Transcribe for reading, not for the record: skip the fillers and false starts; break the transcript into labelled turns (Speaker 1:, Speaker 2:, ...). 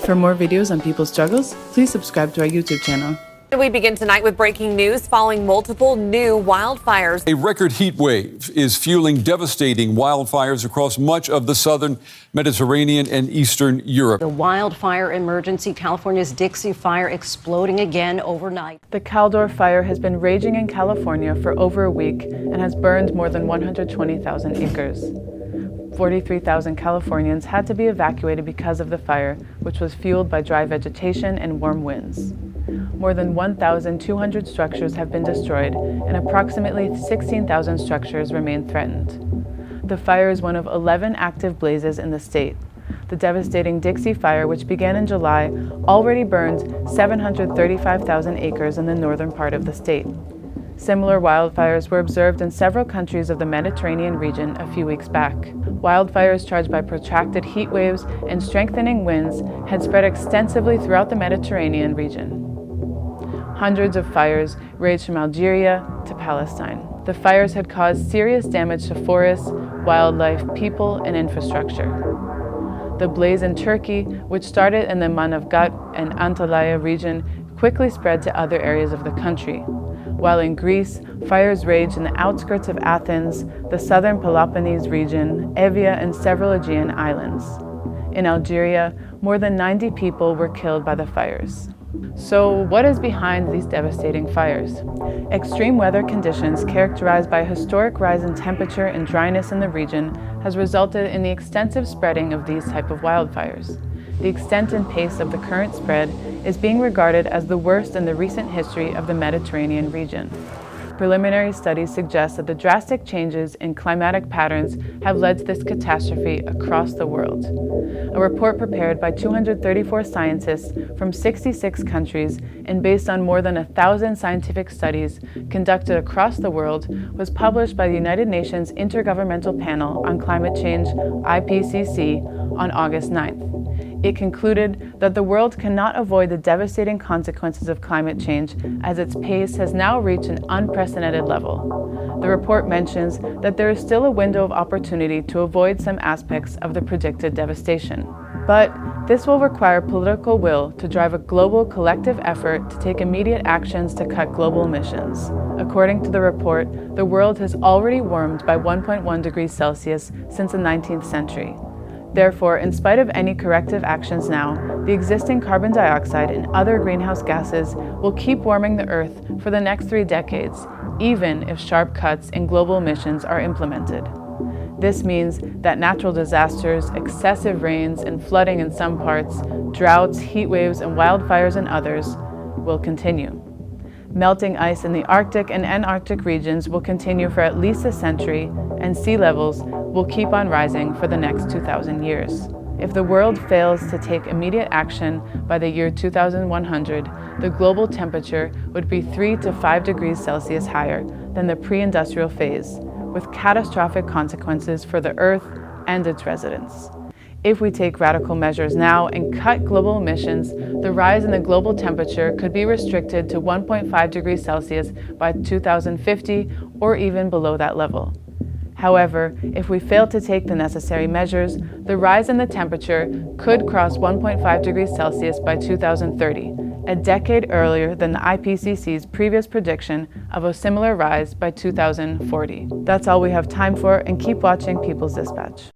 Speaker 1: For more videos on people's struggles, please subscribe to our YouTube channel.
Speaker 2: We begin tonight with breaking news following multiple new wildfires.
Speaker 3: A record heat wave is fueling devastating wildfires across much of the southern Mediterranean and eastern Europe.
Speaker 4: The wildfire emergency, California's Dixie Fire exploding again overnight.
Speaker 1: The Caldor fire has been raging in California for over a week and has burned more than 120,000 acres. 43,000 Californians had to be evacuated because of the fire, which was fueled by dry vegetation and warm winds. More than 1,200 structures have been destroyed, and approximately 16,000 structures remain threatened. The fire is one of 11 active blazes in the state. The devastating Dixie Fire, which began in July, already burned 735,000 acres in the northern part of the state. Similar wildfires were observed in several countries of the Mediterranean region a few weeks back. Wildfires charged by protracted heat waves and strengthening winds had spread extensively throughout the Mediterranean region. Hundreds of fires raged from Algeria to Palestine. The fires had caused serious damage to forests, wildlife, people, and infrastructure. The blaze in Turkey, which started in the Manavgat and Antalya region, quickly spread to other areas of the country. While in Greece, fires raged in the outskirts of Athens, the southern Peloponnese region, Evia, and several Aegean islands. In Algeria, more than 90 people were killed by the fires. So, what is behind these devastating fires? Extreme weather conditions characterized by a historic rise in temperature and dryness in the region has resulted in the extensive spreading of these type of wildfires. The extent and pace of the current spread is being regarded as the worst in the recent history of the Mediterranean region. Preliminary studies suggest that the drastic changes in climatic patterns have led to this catastrophe across the world. A report prepared by 234 scientists from 66 countries and based on more than 1,000 scientific studies conducted across the world was published by the United Nations Intergovernmental Panel on Climate Change, IPCC, on August 9th. It concluded that the world cannot avoid the devastating consequences of climate change as its pace has now reached an unprecedented level. The report mentions that there is still a window of opportunity to avoid some aspects of the predicted devastation. But this will require political will to drive a global collective effort to take immediate actions to cut global emissions. According to the report, the world has already warmed by 1.1 degrees Celsius since the 19th century. Therefore, in spite of any corrective actions now, the existing carbon dioxide and other greenhouse gases will keep warming the Earth for the next 3 decades, even if sharp cuts in global emissions are implemented. This means that natural disasters, excessive rains and flooding in some parts, droughts, heat waves, and wildfires in others will continue. Melting ice in the Arctic and Antarctic regions will continue for at least a century, and sea levels will keep on rising for the next 2,000 years. If the world fails to take immediate action by the year 2100, the global temperature would be 3 to 5 degrees Celsius higher than the pre-industrial phase, with catastrophic consequences for the Earth and its residents. If we take radical measures now and cut global emissions, the rise in the global temperature could be restricted to 1.5 degrees Celsius by 2050 or even below that level. However, if we fail to take the necessary measures, the rise in the temperature could cross 1.5 degrees Celsius by 2030, a decade earlier than the IPCC's previous prediction of a similar rise by 2040. That's all we have time for, and keep watching People's Dispatch.